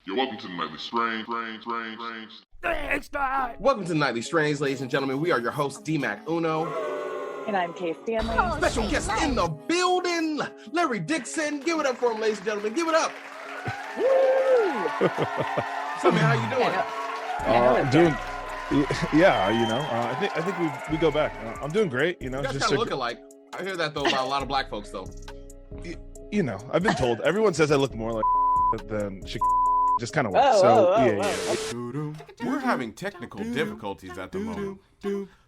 Yo, welcome to the Nightly Strange. Welcome to the Nightly Strange, ladies and gentlemen. We are your hosts, D-Mac Uno. And I'm Keyz Stanley. Special guest in the building, Larry Dixon. Give it up for him, ladies and gentlemen. Give it up. Woo! So, man, how you doing? I'm doing, yeah, you know, I think we go back. I'm doing great, you know. You guys just kind of look alike. I hear that, though, about a lot of black folks, though. You know, I've been told. Everyone says I look more like than just kind of works. We're having technical difficulties at the moment.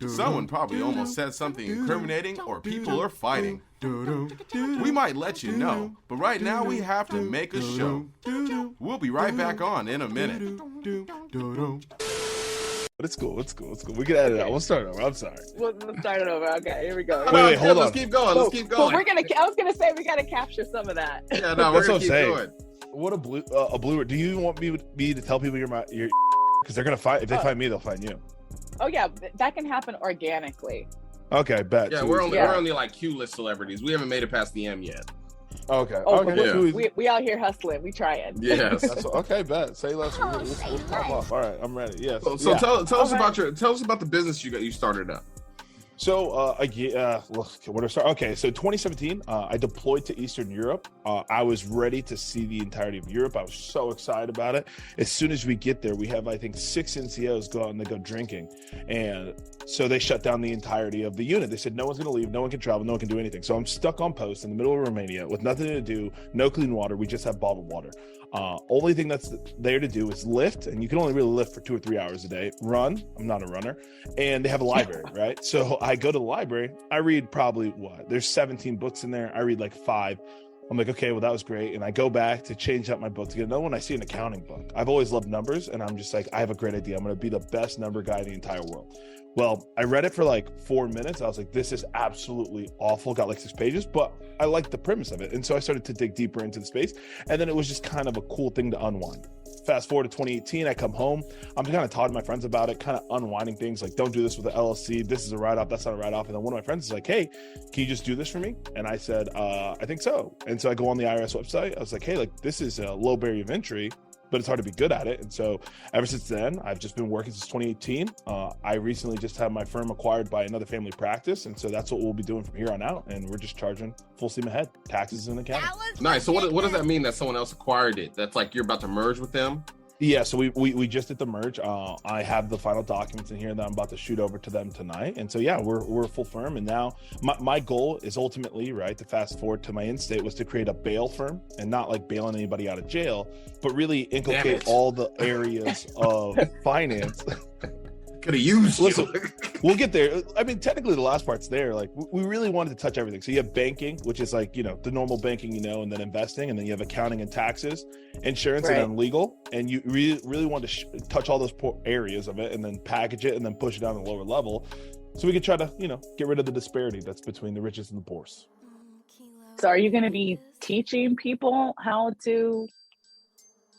Someone probably almost said something incriminating or people are fighting. We might let you know, but right now we have to make a show. We'll be right back on in a minute. But it's cool. We can edit it out. We'll start over. I'm sorry. We'll start it over. Okay, here we go. Wait, hold on. Let's keep going. Let's keep going. But I was gonna say we gotta capture some of that. Yeah, no, we're gonna keep going. What a blue. Do you want me to tell people you're because they're gonna fight. If they find me, they'll find you. Oh yeah, that can happen organically. Okay, bet. Yeah, we're only like Q-list celebrities. We haven't made it past the M yet. Okay. Oh, okay. Yeah. We out here hustling. We trying. Yes. Okay, bet. Say less. We'll pop off. All right, I'm ready. Yes. So tell us about the business you started up. So, where to start? Okay, so 2017, I deployed to Eastern Europe. I was ready to see the entirety of Europe. I was so excited about it. As soon as we get there, we have, I think, 6 NCOs go out and they go drinking. And so they shut down the entirety of the unit. They said, no one's going to leave, no one can travel, no one can do anything. So I'm stuck on post in the middle of Romania with nothing to do, no clean water. We just have bottled water. Only thing that's there to do is lift, and you can only really lift for 2 or 3 hours a day. Run, I'm not a runner, and they have a library, right? So I go to the library, I read probably there's 17 books in there. I read like 5. I'm like, okay, well, that was great. And I go back to change out my book to get another one. I see an accounting book. I've always loved numbers, and I'm just like, I have a great idea. I'm going to be the best number guy in the entire world. Well, I read it for like 4 minutes. I was like, this is absolutely awful. Got like 6 pages, but I liked the premise of it. And so I started to dig deeper into the space. And then it was just kind of a cool thing to unwind. Fast forward to 2018, I come home. I'm kind of talking to my friends about it, kind of unwinding things like, don't do this with the LLC. This is a write-off. That's not a write-off. And then one of my friends is like, hey, can you just do this for me? And I said, I think so. And so I go on the IRS website. I was like, hey, like this is a low barrier of entry, but it's hard to be good at it. And so ever since then, I've just been working since 2018. I recently just had my firm acquired by another family practice. And so that's what we'll be doing from here on out. And we're just charging full steam ahead, taxes and accounting. Nice. So what does that mean that someone else acquired it? That's like you're about to merge with them? Yeah, so we just did the merge. I have the final documents in here that I'm about to shoot over to them tonight. And so, yeah, we're a full firm. And now my goal is ultimately, right, to fast forward to my end state was to create a bail firm and not like bailing anybody out of jail, but really inculcate all the areas of finance. Could have used Listen, we'll get there. I mean, technically the last part's there. Like we really wanted to touch everything. So you have banking, which is like, you know, the normal banking, you know, and then investing. And then you have accounting and taxes, insurance, right, and then legal. And you really want to touch all those areas of it and then package it and then push it down to the lower level. So we could try to, you know, get rid of the disparity that's between the richest and the poorest. So are you going to be teaching people how to...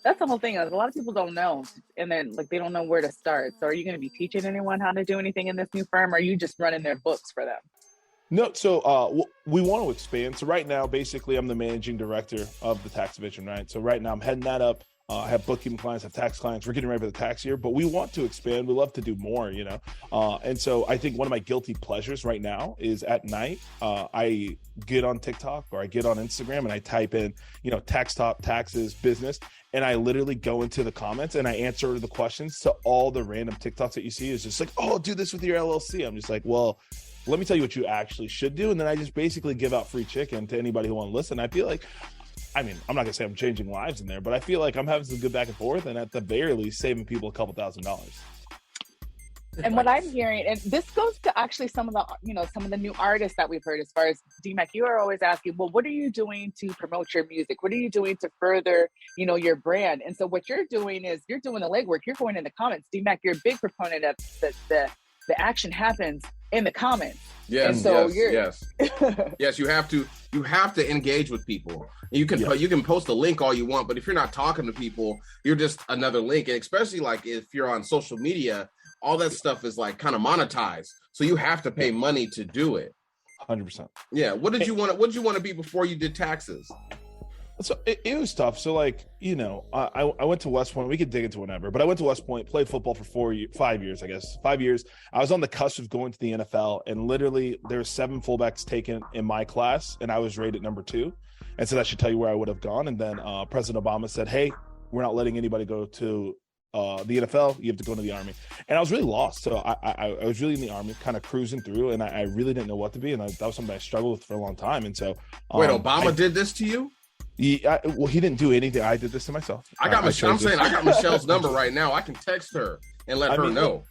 That's the whole thing. A lot of people don't know, and then like they don't know where to start. So are you going to be teaching anyone how to do anything in this new firm, or are you just running their books for them? No, so we want to expand. So right now, basically, I'm the managing director of the tax division, right? So right now, I'm heading that up. I have bookkeeping clients, I have tax clients. We're getting ready for the tax year, but we want to expand. We love to do more, you know? And so I think one of my guilty pleasures right now is at night, I get on TikTok or I get on Instagram and I type in, you know, tax talk, taxes, business. And I literally go into the comments and I answer the questions to all the random TikToks that you see. Is just like, oh, do this with your LLC. I'm just like, well, let me tell you what you actually should do. And then I just basically give out free chicken to anybody who wants to listen. I feel like, I mean, I'm not gonna say I'm changing lives in there, but I feel like I'm having some good back and forth, and at the very least, saving people a couple $1,000s. And what I'm hearing, and this goes to actually some of the new artists that we've heard. As far as D-Mac, you are always asking, well, what are you doing to promote your music? What are you doing to further, you know, your brand? And so what you're doing is you're doing the legwork. You're going in the comments. D-Mac, you're a big proponent of the action happens in the comments. Yes, and so yes. You have to engage with people. You can post a link all you want, but if you're not talking to people, you're just another link. And especially like if you're on social media, all that stuff is like kind of monetized. So you have to pay money to do it. 100%. Yeah. What did you want to be before you did taxes? So it was tough. So like, you know, I went to West Point. We could dig into whatever, but I went to West Point, played football for 5 years, I guess. 5 years. I was on the cusp of going to the NFL, and literally there were 7 fullbacks taken in my class, and I was rated number 2. And so that should tell you where I would have gone. And then President Obama said, "Hey, we're not letting anybody go to the NFL. You have to go into the Army." And I was really lost. So I was really in the Army, kind of cruising through, and I really didn't know what to be. And that was something I struggled with for a long time. And so, wait, Obama did this to you? Well, he didn't do anything. I did this to myself. I got Michelle's number right now. I can text her and let her know.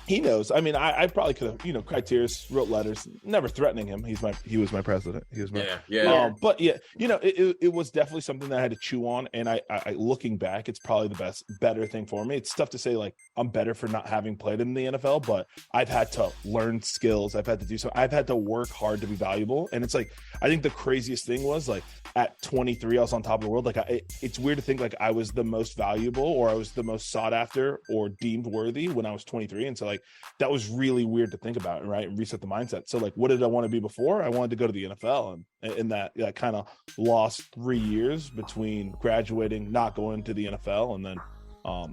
He knows. I mean, I probably could have, you know, cried tears, wrote letters, never threatening him. He was my president. He was my But yeah, you know, it was definitely something that I had to chew on. And I looking back, it's probably the better thing for me. It's tough to say like I'm better for not having played in the NFL, but I've had to learn skills. I've had to do something. I've had to work hard to be valuable. And it's like, I think the craziest thing was like at 23, I was on top of the world. Like it's weird to think like I was the most valuable or I was the most sought after or deemed worthy when I was 23. And so like, that was really weird to think about, right? And reset the mindset. So like, what did I want to be before? I wanted to go to the NFL, and in that kind of lost 3 years between graduating, not going to the NFL, and then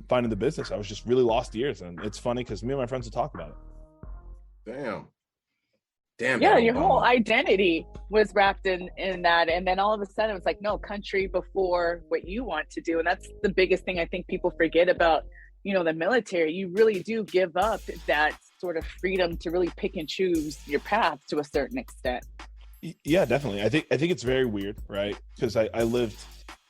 finding the business. I was just really lost years. And it's funny because me and my friends would talk about it. Damn. Yeah, your whole identity was wrapped in that. And then all of a sudden it was like, no, country before what you want to do. And that's the biggest thing I think people forget about, you know, the military. You really do give up that sort of freedom to really pick and choose your path to a certain extent. Yeah, definitely. I think it's very weird, right? Because I lived,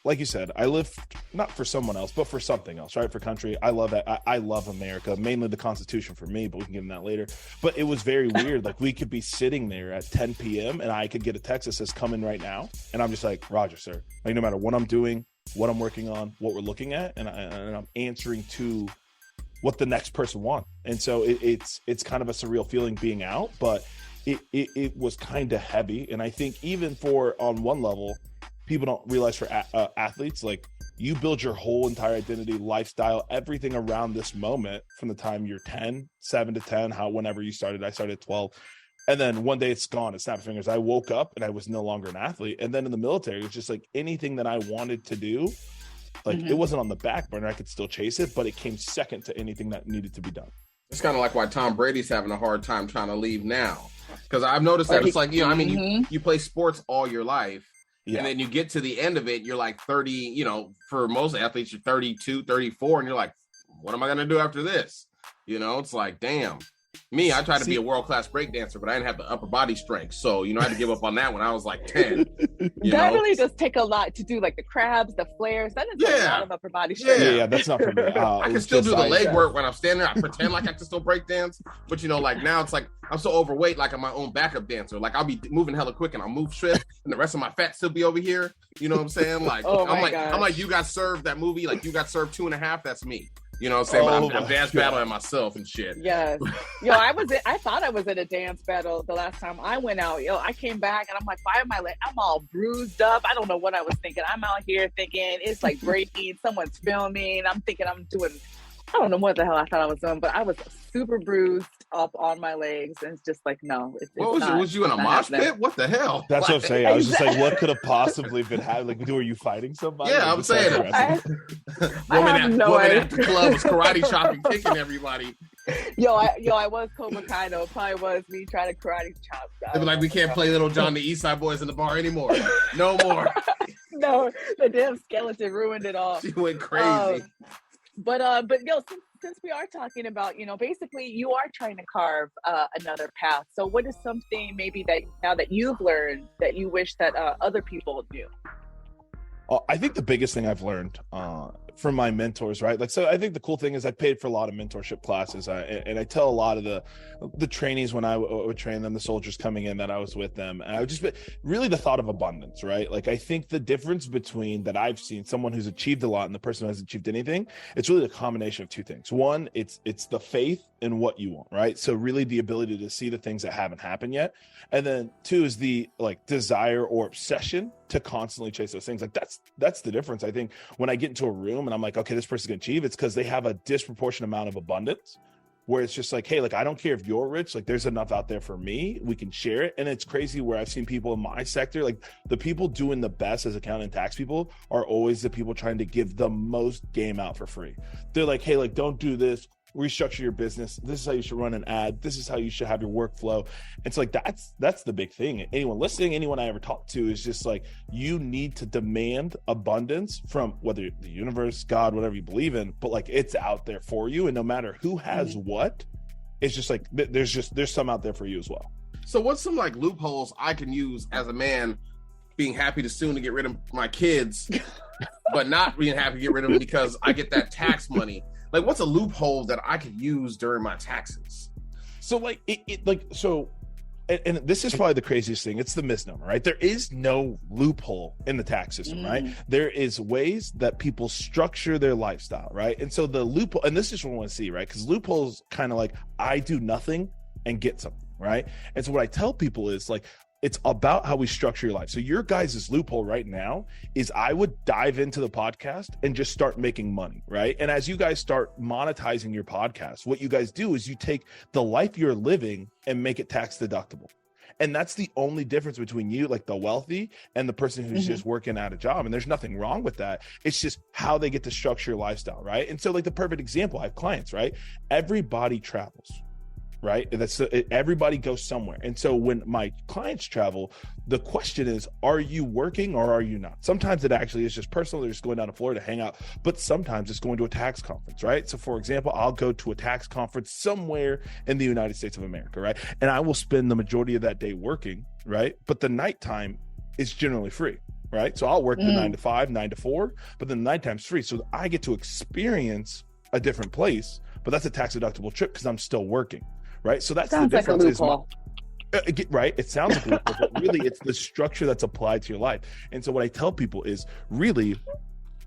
like you said, I lived not for someone else, but for something else, right? For country. I love that. I love America, mainly the Constitution for me, but we can get into that later. But it was very weird. Like we could be sitting there at 10 p.m. and I could get a text that says, "Come in right now." And I'm just like, "Roger, sir." Like no matter what I'm doing, what I'm working on, what we're looking at, and I'm answering to what the next person wants. And so it's kind of a surreal feeling being out, but it was kind of heavy. And I think even for on one level, people don't realize for athletes, like you build your whole entire identity, lifestyle, everything around this moment from the time you're 10, 7 to 10, whenever you started. I started at 12. And then one day it's gone. It snapped fingers. I woke up and I was no longer an athlete. And then in the military, it was just like anything that I wanted to do, like it wasn't on the back burner. I could still chase it, but it came second to anything that needed to be done. It's kind of like why Tom Brady's having a hard time trying to leave now. Because I've noticed that it's like, you know, I mean, you play sports all your life. Yeah. And then you get to the end of it, you're like 30, you know, for most athletes, you're 32, 34, and you're like, what am I going to do after this? You know, it's like, damn. Me, I tried to be a world-class breakdancer, but I didn't have the upper body strength. So, you know, I had to give up on that when I was like 10. That really does take a lot to do, like the crabs, the flares. That is a lot of upper body strength. Yeah, that's not for me. I can still do the leg work when I'm standing there. I pretend like I can still breakdance. But, you know, like now it's like I'm so overweight, like I'm my own backup dancer. Like I'll be moving hella quick and I'll move swift and the rest of my fat still be over here. You know what I'm saying? Like, I'm like, You Got Served, that movie, like You Got Served 2.5, that's me. You know what I'm saying? But I'm dance battling myself and shit. Yes. Yo, I thought I was in a dance battle the last time I went out. Yo, I came back and I'm like, why am I like, I'm all bruised up. I don't know what I was thinking. I'm out here thinking it's like breaking, someone's filming. I'm thinking I'm doing, I don't know what the hell I thought I was doing, but I was super bruised up on my legs. And it's just like, no. What was it? Was you in a mosh pit? What the hell? That's what I'm saying. I was just like, what could have possibly been happening? Like, were you fighting somebody? Yeah, I'm saying woman at the club was karate chopping, kicking everybody. Yo, I was Cobra Kai though. Probably was me trying to karate chop. They'd be like, we can't play Little John the East Side Boys in the bar anymore. No more. No, the damn skeleton ruined it all. She went crazy. But yo, since we are talking about, you know, basically you are trying to carve another path. So what is something maybe that now that you've learned that you wish that other people knew? I think the biggest thing I've learned from my mentors, right? Like, so I think the cool thing is I paid for a lot of mentorship classes, and I tell a lot of the trainees when I would train them, the soldiers coming in, that I was with them, and I would just be really the thought of abundance, right? Like, I think the difference between that I've seen someone who's achieved a lot and the person who hasn't achieved anything, it's really the combination of two things. One, it's the faith in what you want, right? So really the ability to see the things that haven't happened yet, and then two is the like desire or obsession to constantly chase those things. Like that's the difference. I think when I get into a room and I'm like, okay, this person's gonna achieve, it's because they have a disproportionate amount of abundance where it's just like, hey, like, I don't care if you're rich, like there's enough out there for me, we can share it. And it's crazy where I've seen people in my sector, like the people doing the best as accounting and tax people are always the people trying to give the most game out for free. They're like, hey, like, don't do this, restructure your business, this is how you should run an ad, this is how you should have your workflow. It's like that's the big thing. Anyone listening, anyone I ever talk to, is just like, you need to demand abundance from whether the universe, God, whatever you believe in, but like it's out there for you, and no matter who has what, it's just like there's some out there for you as well. So what's some like loopholes I can use as a man being happy to soon to get rid of my kids but not being happy to get rid of them because I get that tax money? Like, what's a loophole that I could use during my taxes? So like and this is probably the craziest thing. It's the misnomer, right? There is no loophole in the tax system, right? There is ways that people structure their lifestyle, right? And so the loophole, and this is what I want to see, right? Because loopholes kind of like, I do nothing and get something, right? And so what I tell people is like, it's about how we structure your life. So your guys' loophole right now is, I would dive into the podcast and just start making money, right? And as you guys start monetizing your podcast, what you guys do is you take the life you're living and make it tax deductible. And that's the only difference between you, like the wealthy, and the person who's just working at a job. And there's nothing wrong with that. It's just how they get to structure your lifestyle, right? And so like the perfect example, I have clients, right? Everybody travels, right? Everybody goes somewhere. And so when my clients travel, the question is, are you working or are you not? Sometimes it actually is just personal. They're just going down to Florida to hang out, but sometimes it's going to a tax conference, right? So for example, I'll go to a tax conference somewhere in the United States of America, right? And I will spend the majority of that day working, right? But the nighttime is generally free, right? So I'll work the 9 to 5, 9 to 4, but then the nighttime's free. So I get to experience a different place, but that's a tax deductible trip because I'm still working. Right. So that's sounds the difference. Like a loophole. Right. It sounds like a loophole, but really it's the structure that's applied to your life. And so what I tell people is, really,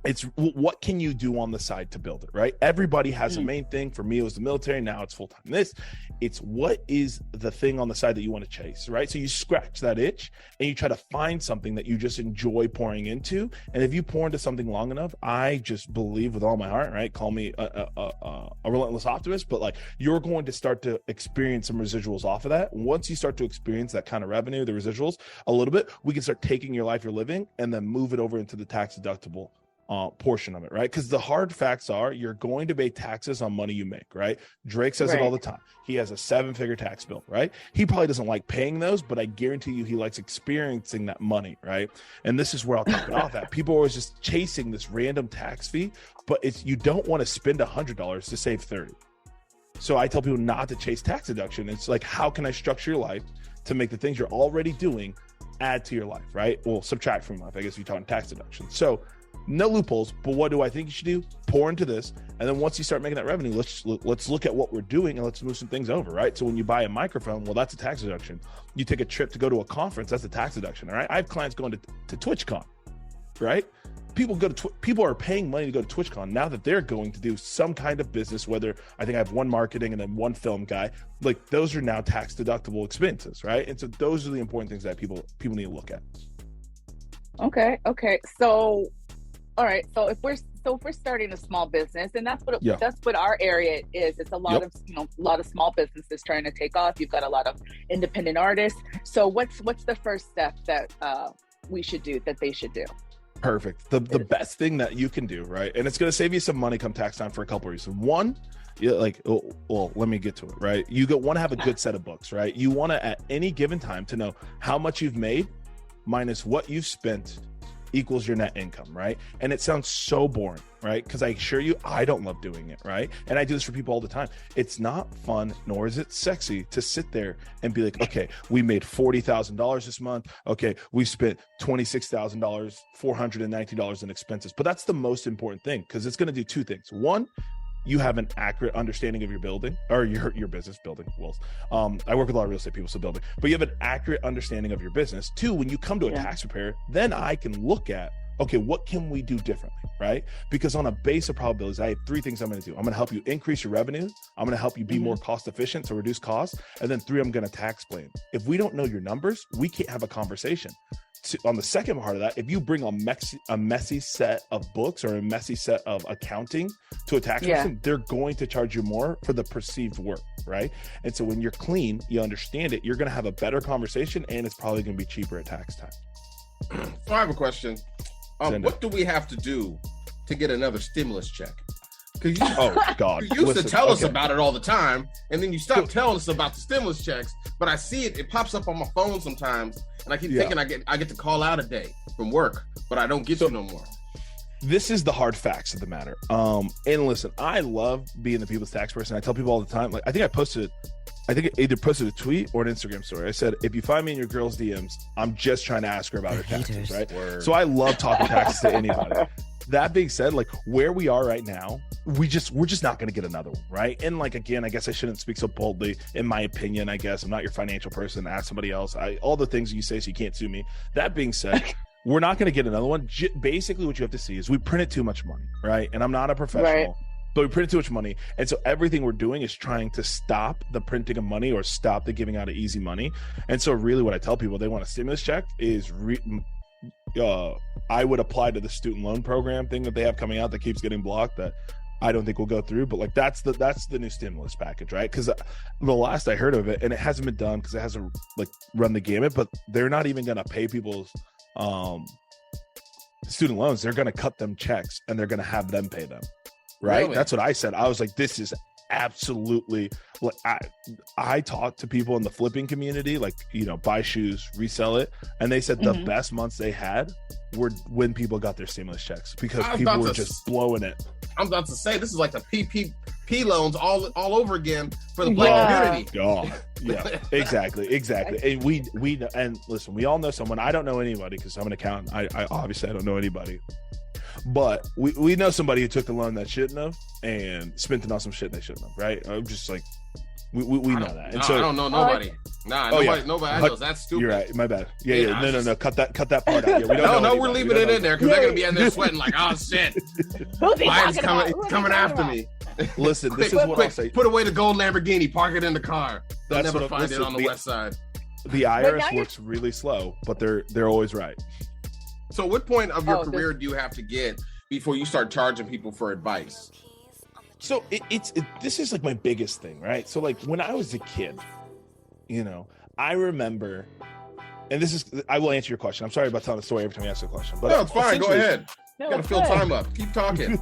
it's what can you do on the side to build it, right? Everybody has a main thing. For me, it was the military. Now it's full-time this. It's what is the thing on the side that you want to chase, right? So you scratch that itch and you try to find something that you just enjoy pouring into. And if you pour into something long enough, I just believe with all my heart, right? Call me a relentless optimist, but like, you're going to start to experience some residuals off of that. Once you start to experience that kind of revenue, the residuals a little bit, we can start taking your life you're living and then move it over into the tax deductible portion of it, right? Because the hard facts are, you're going to pay taxes on money you make, right? Drake says it all the time. He has a 7-figure tax bill, right? He probably doesn't like paying those, but I guarantee you he likes experiencing that money, right? And this is where I'll top it off at. People are always just chasing this random tax fee, but it's, you don't want to spend $100 to save 30. So I tell people not to chase tax deduction. It's like, how can I structure your life to make the things you're already doing add to your life, right? Well, subtract from life, I guess you're talking tax deduction. So no loopholes, but what do I think you should do? Pour into this, and then once you start making that revenue, let's look at what we're doing and let's move some things over, right? So when you buy a microphone, well, that's a tax deduction. You take a trip to go to a conference, that's a tax deduction, all right? I have clients going to TwitchCon, right? People are paying money to go to TwitchCon now that they're going to do some kind of business, whether I think I have one marketing and then one film guy, like those are now tax deductible expenses, right? And so those are the important things that people need to look at. Okay. So, all right. So if we're starting a small business, and that's what our area is. It's a lot of a lot of small businesses trying to take off. You've got a lot of independent artists. So what's the first step that we should do, that they should do? Perfect. The best thing that you can do, right? And it's going to save you some money come tax time for a couple of reasons. One, let me get to it, right? You want to have a good set of books, right? You want to, at any given time, to know how much you've made minus what you've spent equals your net income, right? And it sounds so boring, right? Because I assure you, I don't love doing it, right? And I do this for people all the time. It's not fun, nor is it sexy to sit there and be like, okay, we made $40,000 this month. Okay, we spent $26,000, $419 in expenses. But that's the most important thing, because it's going to do two things. One, you have an accurate understanding of your building or your business building. Well, I work with a lot of real estate people, so building, but you have an accurate understanding of your business. Two, when you come to a tax preparer, then I can look at, okay, what can we do differently, right? Because on a base of probabilities, I have three things I'm going to do. I'm going to help you increase your revenue. I'm going to help you be more cost efficient, so reduce costs. And then three, I'm going to tax plan. If we don't know your numbers, we can't have a conversation. on the second part of that, if you bring a messy set of books or a messy set of accounting to a tax person, they're going to charge you more for the perceived work, right? And so when you're clean, you understand it, you're going to have a better conversation, and it's probably going to be cheaper at tax time. So I have a question. What do we have to do to get another stimulus check? Because you used to tell us about it all the time, and then you stopped telling us about the stimulus checks. But I see it pops up on my phone sometimes, and I keep thinking I get to call out a day from work, but I don't get to no more. This is the hard facts of the matter. And listen, I love being the people's tax person. I tell people all the time, like I think I either posted a tweet or an Instagram story. I said, if you find me in your girl's DMs, I'm just trying to ask her about her taxes, right? Word. So I love talking taxes to anybody. That being said, like where we are right now, we're just not going to get another one, right? And like, again, I guess I shouldn't speak so boldly. In my opinion, I guess I'm not your financial person. Ask somebody else. All the things you say so you can't sue me. That being said, we're not going to get another one. Basically, what you have to see is we printed too much money, right? And I'm not a professional. Right. But we printed too much money. And so everything we're doing is trying to stop the printing of money or stop the giving out of easy money. And so really what I tell people, they want a stimulus check is I would apply to the student loan program thing that they have coming out that keeps getting blocked that I don't think will go through. But like that's the new stimulus package, right? Because the last I heard of it, and it hasn't been done because it hasn't like run the gamut, but they're not even going to pay people's student loans. They're going to cut them checks and they're going to have them pay them. Right. Really? That's what I said. I was like, this is absolutely like I talked to people in the flipping community, like, you know, buy shoes, resell it. And they said the best months they had were when people got their stimulus checks because people were just blowing it. I'm about to say this is like the PPP loans all over again for the Black community. Oh, yeah, exactly. And we and listen, we all know someone. I don't know anybody because I'm an accountant. I obviously I don't know anybody. But we know somebody who took a loan that shouldn't have and spent it on some shit they shouldn't have, right? I'm just like, we know that. And so I don't know nobody. Nobody I know. That's stupid. You're right. My bad. Yeah. No. Cut that part out. Yeah, we don't know we're leaving it in there because they're going to be in there sweating like, oh, shit. Biden's coming after me. Listen, this is what I'll say. Put away the gold Lamborghini, park it in the car. They'll never find it on the west side. The IRS works really slow, but they're always right. So what point of your career do you have to get before you start charging people for advice? So this is like my biggest thing, right? So like when I was a kid, you know, I remember, and I will answer your question. I'm sorry about telling the story every time you ask a question. But no, it's fine. Go ahead. You gotta fill time up. Keep talking.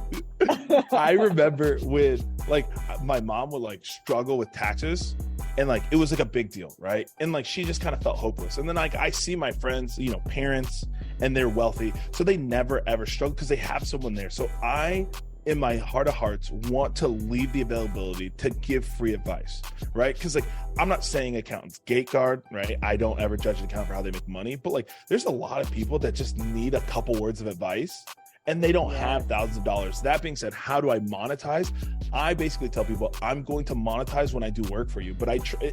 I remember when like my mom would like struggle with taxes and like it was like a big deal, right? And like she just kind of felt hopeless. And then like I see my friends, you know, parents, and they're wealthy, so they never ever struggle because they have someone there. So I, in my heart of hearts, want to leave the availability to give free advice, right? Because like I'm not saying accountants gate guard, right? I don't ever judge an accountant for how they make money, but like there's a lot of people that just need a couple words of advice and they don't have thousands of dollars. That being said, how do I monetize? I basically tell people I'm going to monetize when I do work for you, but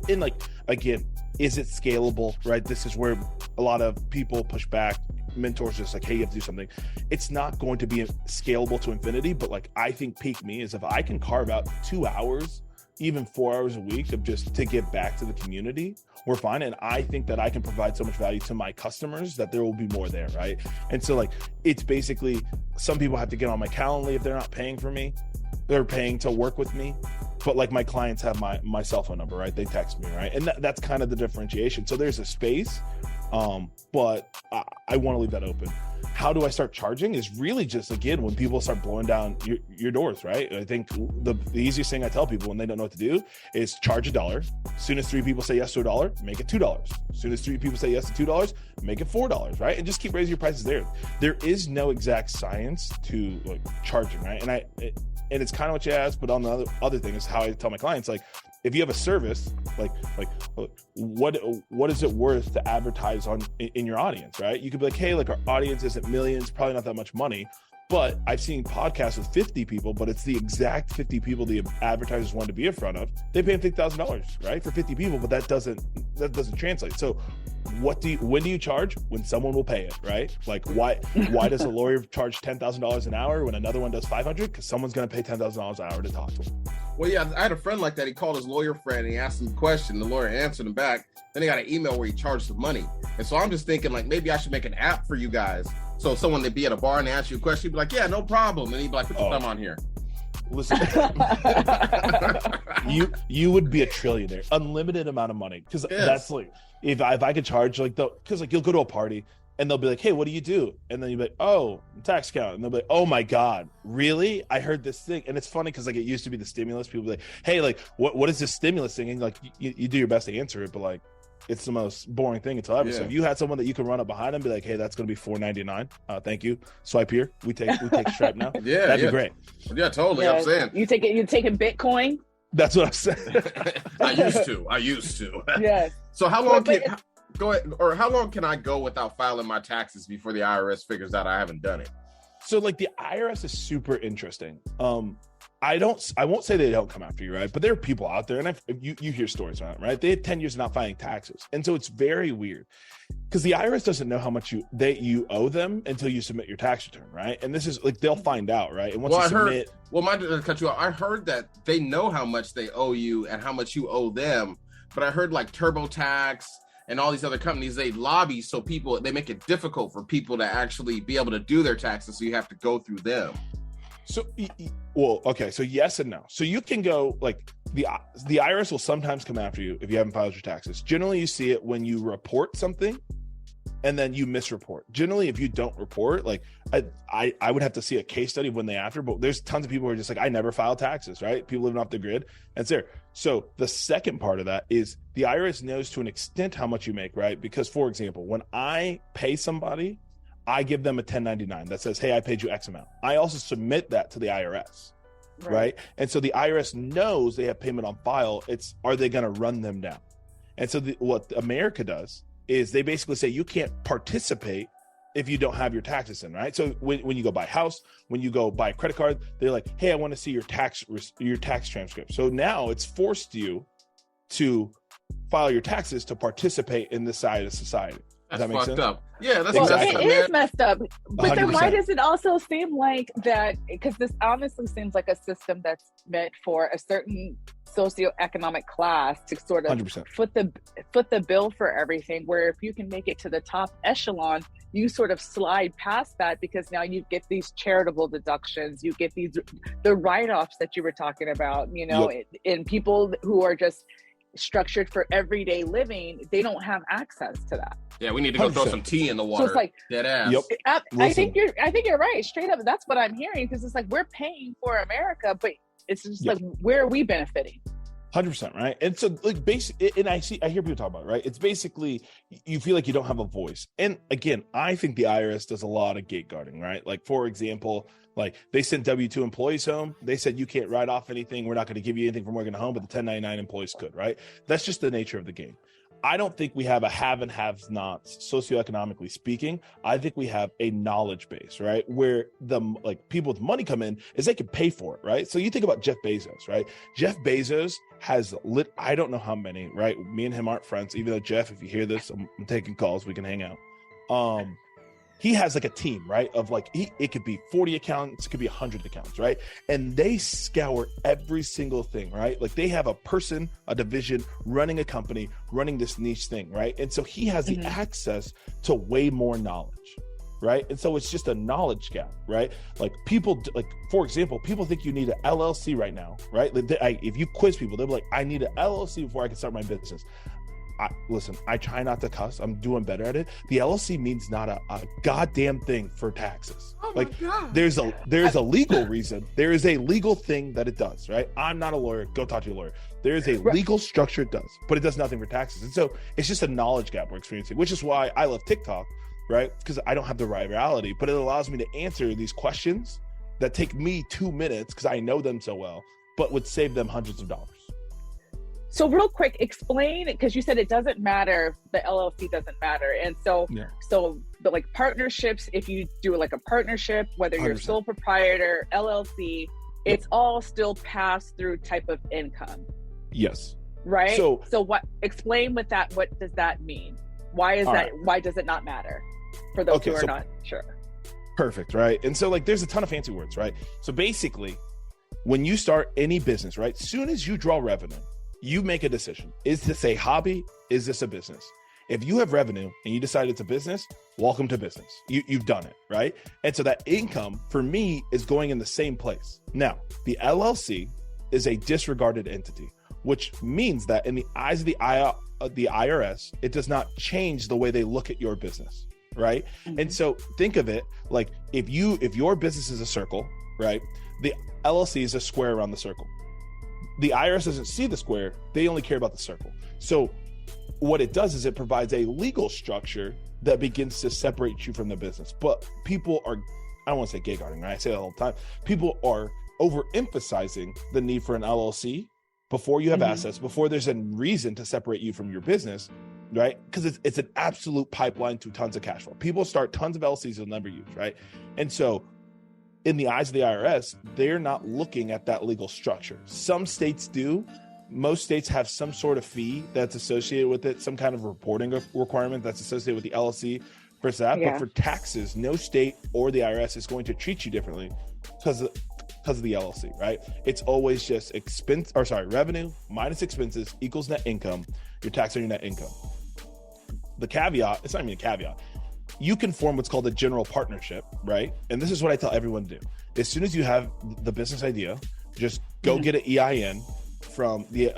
and like, again, is it scalable, right? This is where a lot of people push back. Mentors just like, hey, you have to do something. It's not going to be scalable to infinity, but like I think peak me is if I can carve out 2 hours, even 4 hours a week of just to give back to the community, we're fine. And I think that I can provide so much value to my customers that there will be more there, right? And so like it's basically some people have to get on my Calendly if they're not paying for me. They're paying to work with me. But like my clients have my cell phone number, right? They text me, right? And that's kind of the differentiation. So there's a space, but I want to leave that open. How do I start charging is really just, again, when people start blowing down your doors, right? I think the easiest thing I tell people when they don't know what to do is charge $1. As soon as 3 people say yes to $1, make it $2. As soon as 3 people say yes to $2, make it $4, right? And just keep raising your prices there. There is no exact science to like charging, right? And it's kind of what you asked, but on the other thing is how I tell my clients, like, if you have a service, like what is it worth to advertise on in your audience, right? You could be like, hey, like our audience isn't millions, probably not that much money, but I've seen podcasts with 50 people, but it's the exact 50 people the advertisers want to be in front of. They pay them $50,000, right, for 50 people, but that doesn't translate. So when do you charge? When someone will pay it, right? Like why does a lawyer charge $10,000 an hour when another one does $500? Because someone's going to pay $10,000 an hour to talk to them. Well, yeah, I had a friend like that. He called his lawyer friend and he asked him a question. The lawyer answered him back. Then he got an email where he charged some money. And so I'm just thinking, like, maybe I should make an app for you guys. So if someone would be at a bar and they ask you a question, you'd be like, yeah, no problem. And he'd be like, put your thumb on here. Listen, you would be a trillionaire, unlimited amount of money. Because that's like, if I could charge like because like you'll go to a party and they'll be like, hey, what do you do? And then you'll be like, oh, tax account. And they'll be like, oh my God, really? I heard this thing. And it's funny because like it used to be the stimulus. People be like, hey, like what is this stimulus thing? And like you do your best to answer it, but like it's the most boring thing until ever. Yeah. So if you had someone that you can run up behind and be like, hey, that's going to be $4.99. Thank you. Swipe here. We take Stripe now. Yeah, that'd be great. Yeah, totally. Yeah. I'm saying you taking Bitcoin. That's what I'm saying. I used to. Yes. So how long how long can I go without filing my taxes before the IRS figures out I haven't done it? So like the IRS is super interesting. I won't say they don't come after you, right? But there are people out there, and you hear stories on it, right? They had 10 years of not filing taxes. And so it's very weird because the IRS doesn't know how much you owe them until you submit your tax return, right? And this is like, they'll find out, right? And once you submit... to cut you off, I heard that they know how much they owe you and how much you owe them. But I heard like TurboTax and all these other companies, they lobby so they make it difficult for people to actually be able to do their taxes. So you have to go through them. So, well, okay. So yes and no. So you can go like the IRS will sometimes come after you if you haven't filed your taxes. Generally, you see it when you report something and then you misreport. Generally, if you don't report, like I would have to see a case study of when they after, but there's tons of people who are just like, I never filed taxes, right? People living off the grid, and it's there. So the second part of that is the IRS knows to an extent how much you make, right? Because for example, when I pay somebody, I give them a 1099 that says, hey, I paid you X amount. I also submit that to the IRS, right? And so the IRS knows they have payment on file. Are they going to run them down? And so what America does is they basically say you can't participate if you don't have your taxes in, right? So when you go buy a house, when you go buy a credit card, they're like, hey, I want to see your tax transcript. So now it's forced you to file your taxes to participate in this side of society. Does that make sense? Up. Yeah, that's exactly. It is messed up. But 100%. Then why does it also seem like that? Because this honestly seems like a system that's meant for a certain socioeconomic class to sort of 100%. foot the bill for everything. Where if you can make it to the top echelon, you sort of slide past that because now you get these charitable deductions, you get the write-offs that you were talking about. You know, and people who are just structured for everyday living, they don't have access to that. Yeah, we need to go 100%. Throw some tea in the water. So it's like dead ass. Yep. I think you're right. Straight up, that's what I'm hearing because it's like we're paying for America, but it's just like where are we benefiting? 100%, right? And so like and I hear people talk about it, right? It's basically you feel like you don't have a voice. And again, I think the IRS does a lot of gate guarding, right? Like for example, like they sent W-2 employees home. They said you can't write off anything. We're not going to give you anything from working at home, but the 1099 employees could, right? That's just the nature of the game. I don't think we have a have and have nots socioeconomically speaking. I think we have a knowledge base, right? Where the like people with money come in is they can pay for it, right? So you think about Jeff Bezos, right? Jeff Bezos has I don't know how many, right? Me and him aren't friends, even though Jeff, if you hear this, I'm taking calls, we can hang out. He has like a team, right? Of like, it could be 40 accounts, it could be 100 accounts, right? And they scour every single thing, right? Like they have a person, a division running a company, running this niche thing, right? And so he has the access to way more knowledge, right? And so it's just a knowledge gap, right? Like people, like for example, people think you need an LLC right now, right? Like if you quiz people, they'll be like, I need an LLC before I can start my business. Listen, I try not to cuss. I'm doing better at it. The LLC means not a goddamn thing for taxes. Oh like there's a legal reason. There is a legal thing that it does, right? I'm not a lawyer. Go talk to a lawyer. There is a legal structure it does, but it does nothing for taxes. And so it's just a knowledge gap we're experiencing, which is why I love TikTok, right? Because I don't have the virality, but it allows me to answer these questions that take me 2 minutes because I know them so well, but would save them hundreds of dollars. So real quick, explain, because you said it doesn't matter, the LLC doesn't matter. And so, but like partnerships, if you do like a partnership, whether you're 100%. Sole proprietor, LLC, it's all still pass through type of income. Yes. Right? So explain what does that mean? Why does it not matter for those who are not sure? Perfect, right? And so like there's a ton of fancy words, right? So basically, when you start any business, right? Soon as you draw revenue, you make a decision. Is this a hobby? Is this a business? If you have revenue and you decide it's a business, welcome to business. You've done it, right? And so that income for me is going in the same place. Now, the LLC is a disregarded entity, which means that in the eyes of the IRS, it does not change the way they look at your business, right? And so think of it like if your business is a circle, right? The LLC is a square around the circle. The IRS doesn't see the square, they only care about the circle. So what it does is it provides a legal structure that begins to separate you from the business. But people are, I don't want to say gay-guarding, right? I say that all the time. People are overemphasizing the need for an LLC before you have assets, before there's a reason to separate you from your business, right? Because it's an absolute pipeline to tons of cash flow. People start tons of LLCs they'll never use, right? And so in the eyes of the IRS, they're not looking at that legal structure. Some states do. Most states have some sort of fee that's associated with it, some kind of reporting requirement that's associated with the LLC versus that. Yeah. But for taxes, no state or the IRS is going to treat you differently because of the LLC, right? It's always just revenue minus expenses equals net income, your tax on your net income. The caveat, it's not even a caveat. You can form what's called a general partnership, right? And this is what I tell everyone to do. As soon as you have the business idea, just go get an EIN from the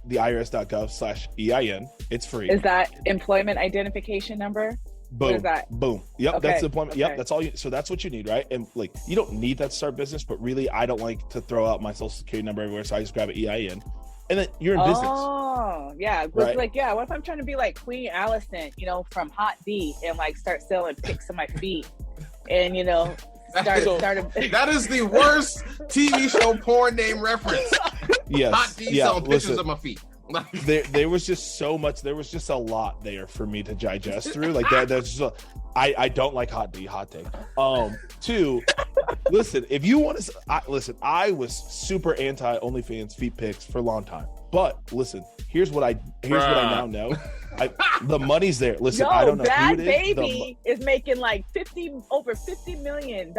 irs.gov/EIN. It's free. Is that employment identification number? Boom. Boom. Yep. Okay. That's the employment. Okay. Yep. That's all so that's what you need, right? And like, you don't need that to start business, but really I don't like to throw out my social security number everywhere. So I just grab an EIN and then you're in business. Oh, yeah. It's right? Like, yeah, what if I'm trying to be like Queen Allison, from Hot D and like start selling pics of my feet and, start That is the worst TV show porn name reference. Yes. Hot D selling pictures of my feet. there was just so much. There was just a lot there for me to digest through. Like that. That's just I don't like hot D. Hot take. Two. Listen, if you want to listen, I was super anti OnlyFans feet pics for a long time. But listen, here's what I now know. The money's there. Listen, I don't know Bad who it Baby is making like over $50 million in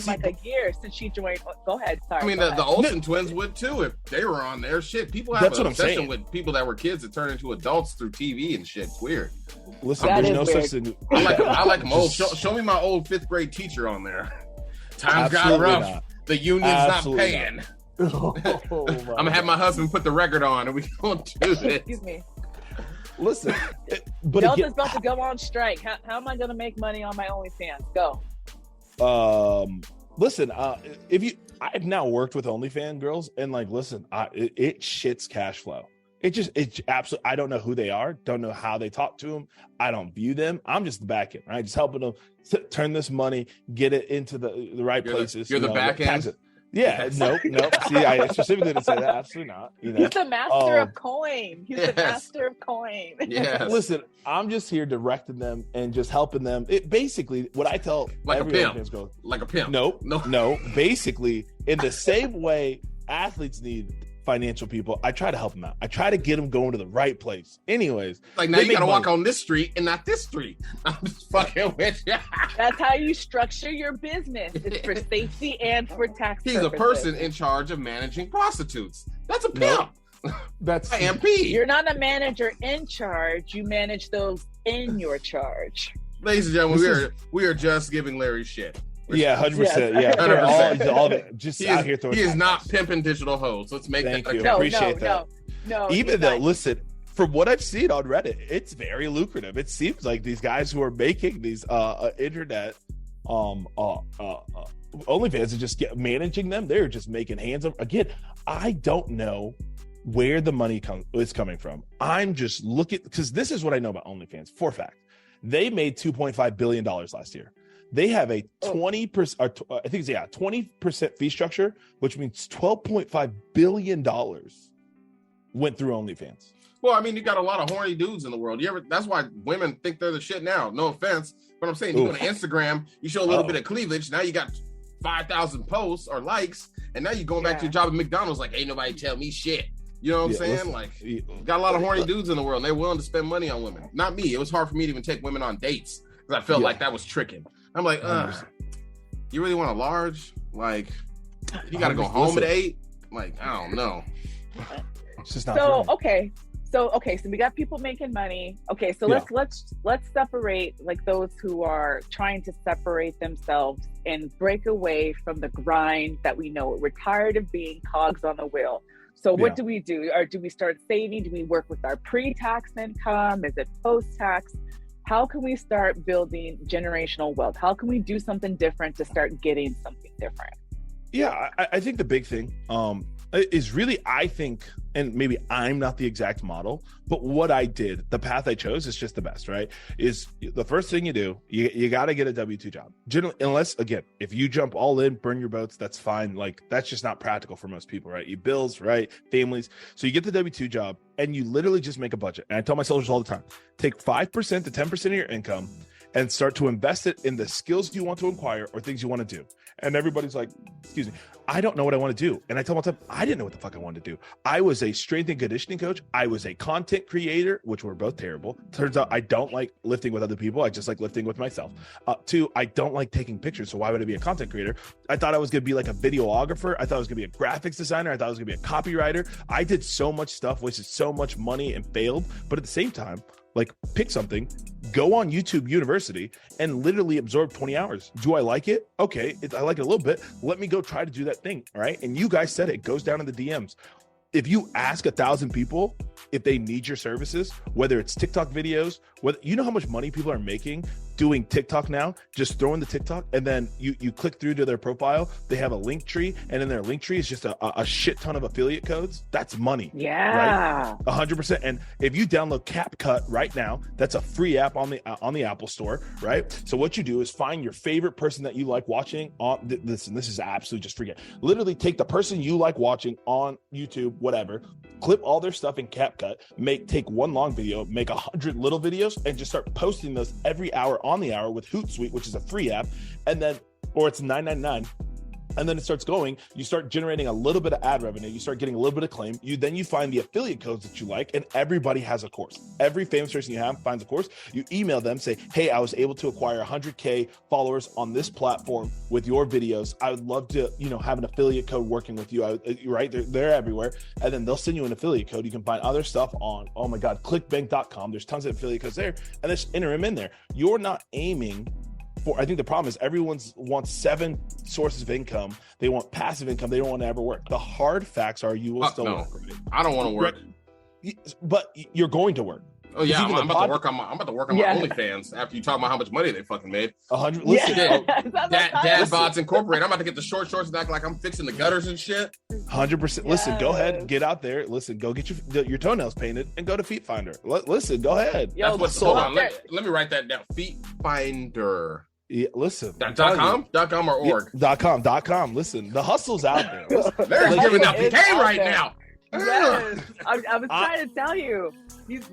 like a year since she joined. Go ahead. Sorry. I mean, the Olsen twins would too if they were on there. Shit, people have an obsession with people that were kids that turn into adults through TV and shit. It's weird. Listen, there's no such thing. I like them old. Show me my old 5th grade teacher on there. Times got rough. Not. The union's Absolutely not paying. I'm gonna have my husband put the record on, and we gonna do this. Excuse me. Listen, but Delta's about to go on strike. How am I gonna make money on my OnlyFans? Go. Listen, I've now worked with OnlyFans girls, and like, listen, it shits cash flow. It's absolutely. I don't know who they are. Don't know how they talk to them. I don't view them. I'm just the back end, right? Just helping them turn this money, get it into the right places. You're the back end. Yeah, no. See, I specifically didn't say that. Absolutely not. He's the master of coin. He's the master of coin. Yes. Listen, I'm just here directing them and just helping them. It basically what I tell like every a pimp. Like a pimp. No. Basically, in the same way athletes need financial people, I try to help them out. I try to get them going to the right place. Anyways, like now you gotta walk on this street and not this street. I'm just fucking with you. That's how you structure your business. It's for safety and for tax He's purposes. a person in charge of managing prostitutes. That's a pimp. That's AMP. You're not a manager in charge. You manage those in your charge. Ladies and gentlemen, we are just giving Larry shit. Yeah, 100%. Yeah, 100%. All just out here throwing. He is not pimping digital hoes. Let's make that clear. Appreciate that. No. Even though, listen, from what I've seen on Reddit, it's very lucrative. It seems like these guys who are making these internet OnlyFans and just managing them, they're just making hands up. Again, I don't know where the money is coming from. I'm just looking, because this is what I know about OnlyFans for a fact. They made $2.5 billion last year. They have a 20% fee structure, which means $12.5 billion went through OnlyFans. Well, I mean, you got a lot of horny dudes in the world. That's why women think they're the shit now. No offense, but I'm saying you go to Instagram, you show a little bit of cleavage. Now you got 5,000 posts or likes, and now you're going back to your job at McDonald's like, ain't nobody tell me shit. You know what I'm saying? You got a lot of horny dudes in the world, and they're willing to spend money on women. Not me. It was hard for me to even take women on dates because I felt like that was tricking. I'm like, you really want a large? Like, You got to go home at 8. Like, I don't know. It's just not. So so we got people making money. Okay, so let's separate like those who are trying to separate themselves and break away from the grind that we know. We're tired of being cogs on the wheel. So what do we do? Or do we start saving? Do we work with our pre-tax income? Is it post-tax? How can we start building generational wealth? How can we do something different to start getting something different? Yeah, I think the big thing is really, I think, and maybe I'm not the exact model, but what I did, the path I chose is just the best, right? Is the first thing you do, you got to get a W-2 job. Generally, unless, again, if you jump all in, burn your boats, that's fine. Like, that's just not practical for most people, right? You bills, right? Families. So you get the W-2 job and you literally just make a budget. And I tell my soldiers all the time, take 5% to 10% of your income and start to invest it in the skills you want to acquire or things you want to do. And everybody's like, excuse me, I don't know what I want to do. And I tell them all the time, I didn't know what the fuck I wanted to do. I was a strength and conditioning coach. I was a content creator, which were both terrible. Turns out I don't like lifting with other people. I just like lifting with myself. 2, I don't like taking pictures. So why would I be a content creator? I thought I was going to be like a videographer. I thought I was going to be a graphics designer. I thought I was going to be a copywriter. I did so much stuff, wasted so much money and failed. But at the same time, like, pick something, go on YouTube University and literally absorb 20 hours. Do I like it? Okay, I like it a little bit. Let me go try to do that thing, all right? And you guys said it goes down in the DMs. If you ask 1,000 people if they need your services, whether it's TikTok videos, whether you know how much money people are making doing TikTok now, just throwing the TikTok, and then you click through to their profile, they have a link tree, and in their link tree is just a shit ton of affiliate codes. That's money. Yeah. Right? 100%. And if you download CapCut right now, that's a free app on the Apple Store, right? So what you do is find your favorite person that you like watching on this, and this is absolutely just forget. Literally take the person you like watching on YouTube, whatever, clip all their stuff in CapCut, take one long video, make 100 little videos, and just start posting those every hour on the hour with Hootsuite, which is a free app, and then, or it's $9.99. And then it starts going, you start generating a little bit of ad revenue, you start getting a little bit of claim, then you find the affiliate codes that you like, and everybody has a course. Every famous person you have finds a course. You email them, say, hey, I was able to acquire 100K followers on this platform with your videos. I would love to, have an affiliate code working with you, right? They're everywhere. And then they'll send you an affiliate code. You can find other stuff on, oh my God, clickbank.com. There's tons of affiliate codes there, and just enter them in there. You're not aiming for, I think the problem is everyone wants 7 sources of income. They want passive income. They don't want to ever work. The hard facts are you will still work. Right? I don't want to work. But you're going to work. Oh yeah, I'm about to work on my OnlyFans after you talk about how much money they fucking made. 100. Listen, Dad Bods Incorporated. I'm about to get the short shorts and act like I'm fixing the gutters and shit. 100%. Listen, go ahead, get out there. Listen, go get your toenails painted and go to Feet Finder. Listen, go ahead. Yo, that's what's hold on. Let me write that down. Feet Finder. Yeah, listen. .com or org? Yeah, .com. Listen, the hustle's out there. They're giving out the game right now. Yes, I was trying to tell you.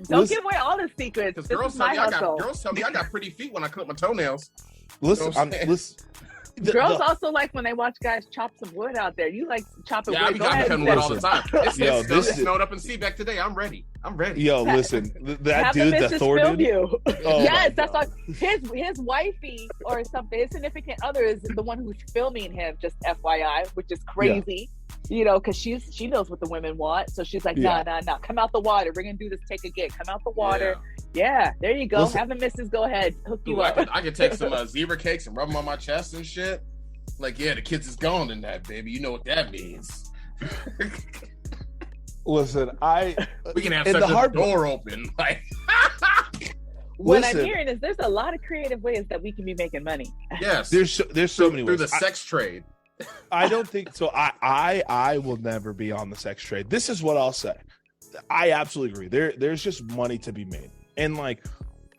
Don't give away all the secrets. Because girls tell me I got pretty feet when I clip my toenails. Listen, girls also like when they watch guys chop some wood out there. You like chopping wood. I be cutting wood all the time. It's snowed up in Seabeck today. I'm ready. Yo, listen, that dude, the Thor dude. Yes, that's like his wifey or something. His significant other is the one who's filming him. Just FYI, which is crazy. Because she knows what the women want. So she's like, nah, come out the water. We're gonna do this. Take a gig. Come out the water. Yeah, there you go. Listen, have a missus. Go ahead, hook you up. I could take some zebra cakes and rub them on my chest and shit. Like, the kids is gone in that, baby. You know what that means. Listen, we can have such a door open. Like, what I'm hearing is there's a lot of creative ways that we can be making money. Yes, there's so many ways through the sex trade. I don't think so. I will never be on the sex trade. This is what I'll say. I absolutely agree. There's just money to be made, and like,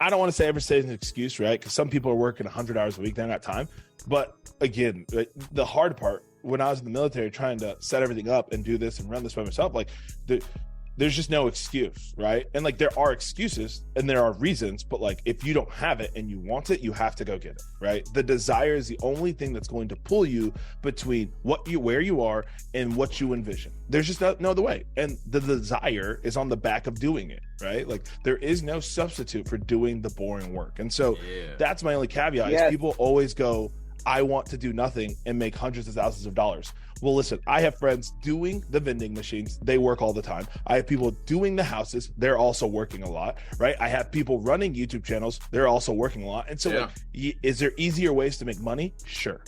I don't want to ever say it's an excuse, right? Because some people are working 100 hours a week. They don't have time. But again, the hard part, when I was in the military trying to set everything up and do this and run this by myself, like there's just no excuse, right? And like, there are excuses and there are reasons, but like, if you don't have it and you want it, you have to go get it, right? The desire is the only thing that's going to pull you between where you are and what you envision. There's just no other way. And the desire is on the back of doing it, right? Like, there is no substitute for doing the boring work. And so that's my only caveat is people always go, I want to do nothing and make hundreds of thousands of dollars. Well, listen, I have friends doing the vending machines. They work all the time. I have people doing the houses. They're also working a lot, right? I have people running YouTube channels. They're also working a lot. And so like, is there easier ways to make money? Sure.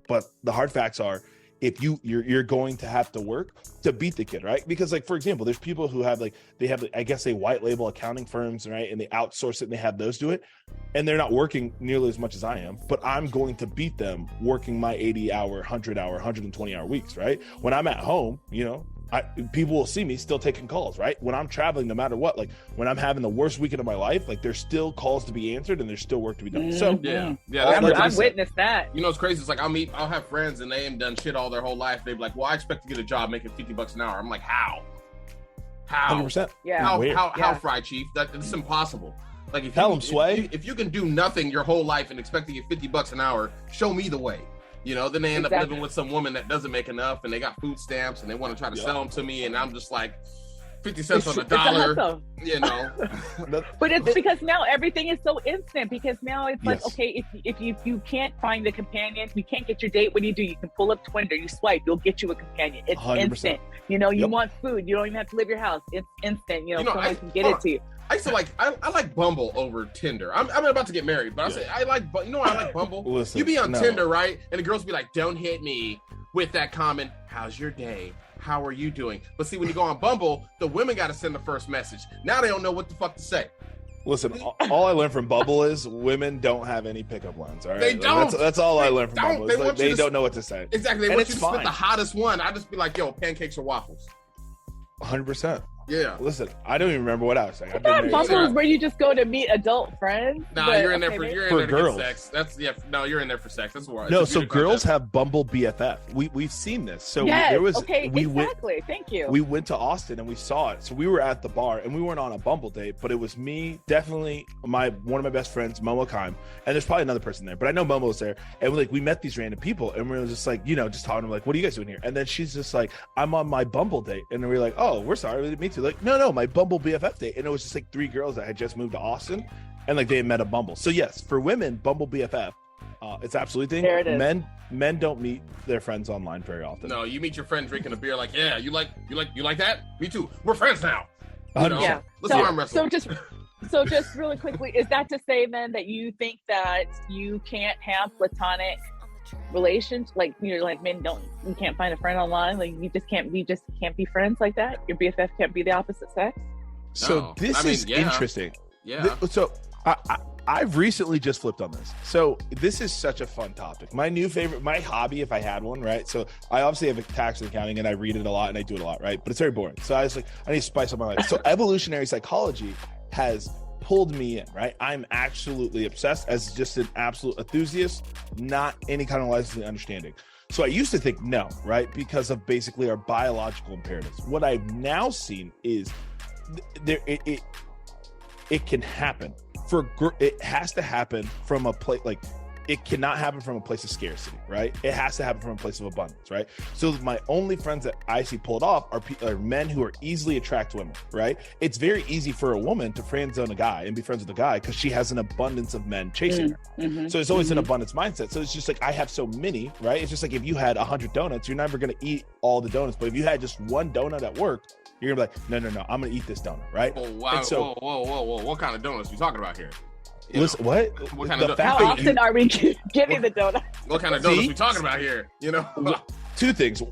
But the hard facts are, if you're going to have to work to beat the kid, right? Because like, for example, there's people who have like, they have, I guess, they white label accounting firms, right? And they outsource it and they have those do it. And they're not working nearly as much as I am, but I'm going to beat them working my 80-hour, 100-hour, 120-hour weeks, right? When I'm at home, you know, people will see me still taking calls, right? When I'm traveling, no matter what, like when I'm having the worst weekend of my life, like there's still calls to be answered and there's still work to be done. So I've witnessed that. You know, it's crazy. It's like I'll have friends and they ain't done shit all their whole life. They're like, well, I expect to get a job making $50 an hour. I'm like, how? 100%. Yeah. How, Fry Chief? That's impossible. Like if you can do nothing your whole life and expect to get $50 an hour, show me the way. You know, then they end up living with some woman that doesn't make enough and they got food stamps and they want to try to sell them to me. And I'm just like 50 cents on the dollar, you know. But it's because now everything is so instant, because now it's like, okay, if you can't find a companion, you can't get your date, what do? You can pull up Tinder, you swipe, you'll get you a companion. It's 100%. Instant. You know, you want food, you don't even have to leave your house. It's instant. You know someone can get it to you. I used to I like Bumble over Tinder. I'm about to get married, but I like Bumble. Listen, you be on Tinder, right? And the girls be like, don't hit me with that comment, how's your day? How are you doing? But see, when you go on Bumble, the women got to send the first message. Now they don't know what the fuck to say. Listen, all I learned from Bumble is women don't have any pickup lines. All right, they don't. That's all I learned from Bumble. They don't know what to say. Exactly. They want you to spit the hottest one. I just be like, yo, pancakes or waffles. 100%. Yeah. Listen, I don't even remember what I was saying. Bumble is where you just go to meet adult friends. Nah, you're in there for girls. Sex. You're in there for sex. That's why. No, so girls have Bumble BFF. We've seen this. So there was exactly. Thank you. We went to Austin and we saw it. So we were at the bar and we weren't on a Bumble date, but it was me, definitely one of my best friends, Momo Kime, and there's probably another person there, but I know Momo was there. And we met these random people and we were just like, just talking to them, like, what are you guys doing here? And then she's just like, I'm on my Bumble date. And we were like, oh, we're sorry, me too. Like, no, my Bumble BFF date. And it was just like 3 girls that had just moved to Austin and like they had met a Bumble. So yes, for women, Bumble BFF, it's absolutely thing. There it is. Men don't meet their friends online very often. No, you meet your friend drinking a beer, like, yeah, you like that? Me too. We're friends now. Yeah. Let's arm wrestle. So just really quickly, is that to say then that you think that you can't have platonic relations, like you're like men you can't find a friend online, like we just can't be friends like that? Your BFF can't be the opposite sex? So this is interesting. Yeah. So I've recently just flipped on this. So this is such a fun topic. My hobby, if I had one, right? So I obviously have a tax and accounting and I read it a lot and I do it a lot, right? But it's very boring. So I was like, I need to spice up my life. So evolutionary psychology has pulled me in, right? I'm absolutely obsessed as just an absolute enthusiast, not any kind of licensing understanding. So I used to think no, right? Because of basically our biological imperatives. What I've now seen is it can happen. It has to happen from a place, like it cannot happen from a place of scarcity, right? It has to happen from a place of abundance, right? So my only friends that I see pulled off are men who are easily attracted to women, right? It's very easy for a woman to friend zone a guy and be friends with a guy because she has an abundance of men chasing her. Mm-hmm. So it's always an abundance mindset. So it's just like, I have so many, right? It's just like if you had 100 donuts, you're never going to eat all the donuts. But if you had just one donut at work, you're gonna be like, no, I'm gonna eat this donut, right? Oh, wow. So, whoa. What kind of donuts are you talking about here? Listen, what kind of how often are we getting the donut? What kind of donuts are we talking about here? 2 things.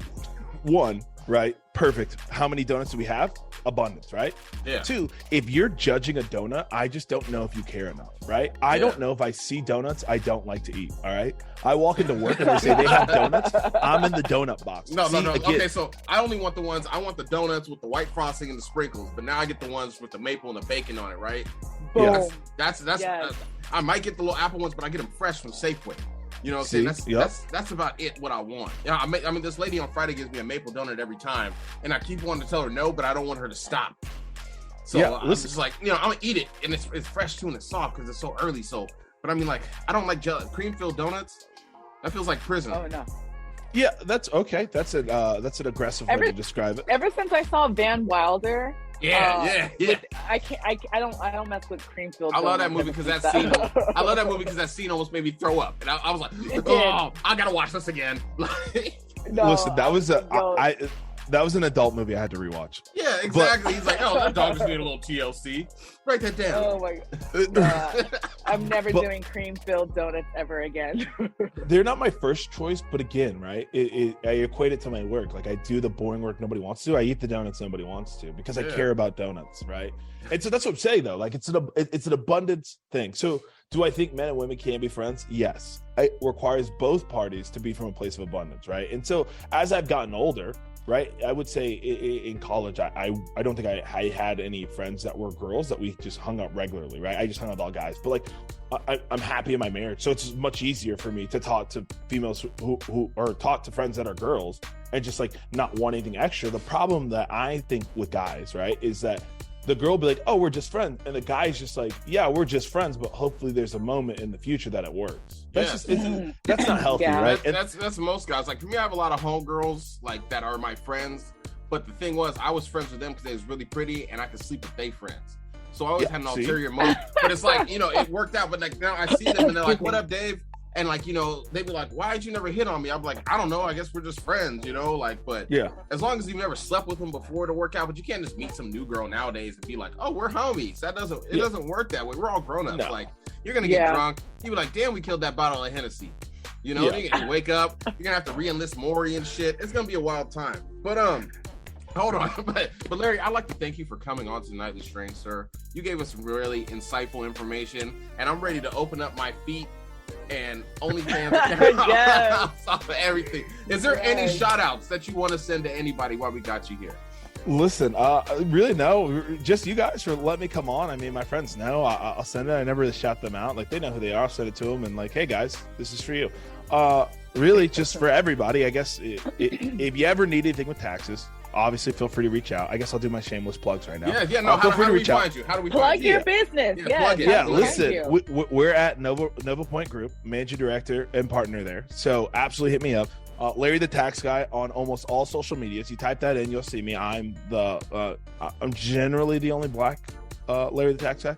1, right? Perfect. How many donuts do we have? Abundance, right? Yeah. 2, if you're judging a donut, I just don't know if you care enough, right? I don't know if I see donuts I don't like to eat, all right? I walk into work and they say they have donuts. I'm in the donut box. No. Okay, so I only want I want the donuts with the white frosting and the sprinkles, but now I get the ones with the maple and the bacon on it, right? Boom. That's yes. I might get the little apple ones, but I get them fresh from Safeway. You know what I'm saying? That's about it, what I want. Yeah, I mean, this lady on Friday gives me a maple donut every time, and I keep wanting to tell her no, but I don't want her to stop. So I'm just like, I'm gonna eat it, and it's fresh too, and it's soft because it's so early. So, but I mean, like, I don't like cream-filled donuts. That feels like prison. Oh no. Yeah, that's okay. That's an aggressive way to describe it. Ever since I saw Van Wilder. Yeah. I don't mess with cream filled. I love that movie because that scene. I love that movie because that scene almost made me throw up, and I was like, oh, I gotta watch this again. No, Listen, that was that was an adult movie I had to rewatch. Yeah, exactly. He's like, oh, that dog just need a little TLC. Write that down. Oh my god. I'm never doing cream-filled donuts ever again. They're not my first choice, but again, right? I equate it to my work. Like I do the boring work nobody wants to. I eat the donuts nobody wants to because I care about donuts, right? And so that's what I'm saying, though. Like it's an abundance thing. So do I think men and women can be friends? Yes. It requires both parties to be from a place of abundance, right? And so as I've gotten older, right, I would say in college, I don't think I had any friends that were girls that we just hung out regularly, right? I just hung out with all guys. But like I'm happy in my marriage, so it's much easier for me to talk to females who are talk to friends that are girls and just like not want anything extra. The problem that I think with guys, right, is that the girl will be like, oh, we're just friends. And the guy's just like, yeah, we're just friends, but hopefully there's a moment in the future that it works. That's that's not healthy, right? And that's most guys. Like for me, I have a lot of homegirls like that are my friends. But the thing was, I was friends with them because they was really pretty and I could sleep with their friends. So I always had an ulterior motive. But it's like, you know, it worked out. But like now I see them and they're like, what up, Dave? And like, you know, they'd be like, why'd you never hit on me? I'm like, I don't know. I guess we're just friends, you know, like, but as long as you've never slept with them before to work out, but you can't just meet some new girl nowadays and be like, oh, we're homies. That doesn't work that way. We're all grown ups. No. Like you're going to get drunk. You be like, damn, we killed that bottle of Hennessy. You know, you wake up, you're going to have to re-enlist Maury and shit. It's going to be a wild time. But, hold on. But Larry, I'd like to thank you for coming on to Nightly Strange, sir. You gave us some really insightful information and I'm ready to open up my feet and OnlyFans off of everything. Is there any shout outs that you want to send to anybody while we got you here? Listen, really no, just you guys for letting me come on. I mean, my friends know I'll send it. I never really shout them out. Like they know who they are. I'll send it to them and like, hey guys, this is for you. Really just for everybody, I guess. If you ever need anything with taxes, obviously feel free to reach out. I guess I'll do my shameless plugs right now. How do we find you? How do we plug your business? Listen, we're at Nova Point Group, managing director and partner there. So absolutely hit me up. Larry the Tax Guy on almost all social medias. You type that in, you'll see me. I'm generally the only black Larry the Tax Guy.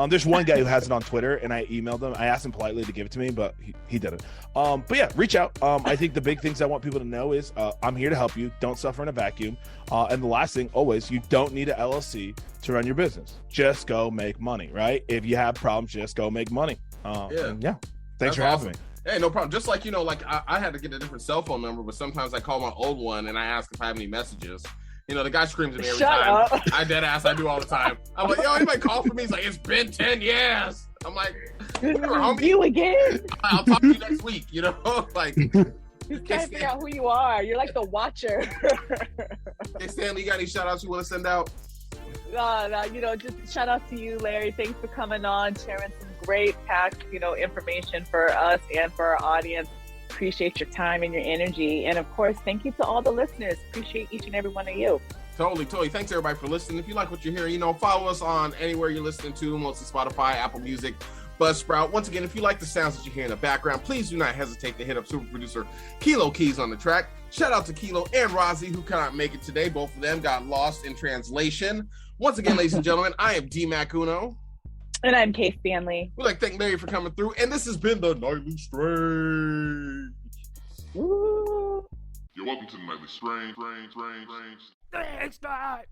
There's one guy who has it on Twitter, and I emailed him. I asked him politely to give it to me, but he didn't. But yeah, reach out. I think the big things I want people to know is I'm here to help you. Don't suffer in a vacuum. And the last thing, always, you don't need a LLC to run your business. Just go make money, right? If you have problems, just go make money. Thanks for having me. Hey, no problem. Just like, you know, like I had to get a different cell phone number, but sometimes I call my old one and I ask if I have any messages. You know, the guy screams at me every time. I dead ass. I do all the time. I'm like, yo, anybody call for me? He's like, it's been 10 years. I'm like, whatever, homie. You again? I'll talk to you next week. You know, like. You can't figure out who you are. You're like the watcher. Hey, Stanley, you got any shout outs you want to send out? No, you know, just shout out to you, Larry. Thanks for coming on, sharing some great packed, you know, information for us and for our audience. Appreciate your time and your energy. And of course, thank you to all the listeners. Appreciate each and every one of you. Totally. Thanks everybody for listening. If you like what you're hearing, you know, follow us on anywhere you're listening to, mostly Spotify, Apple Music, Buzzsprout. Once again, if you like the sounds that you hear in the background, please do not hesitate to hit up super producer Kilo Keyz on the track. Shout out to Kilo and Rozzy, who cannot make it today. Both of them got lost in translation. Once again, ladies and gentlemen, I am D-Mac Uno. And I'm Kay Stanley. We'd like to thank Larry for coming through. And this has been the Nightly Strange. Ooh. You're welcome to the Nightly Strange. Thanks, God.